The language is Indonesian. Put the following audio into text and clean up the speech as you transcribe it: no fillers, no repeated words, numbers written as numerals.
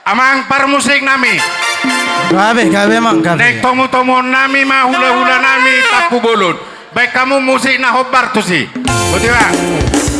amang par musik nami. Gabe mang gabe. Nek tomo nami mah hula nami tapu bulut. Baik kamu musik na hobar tuh sih. Betul ba?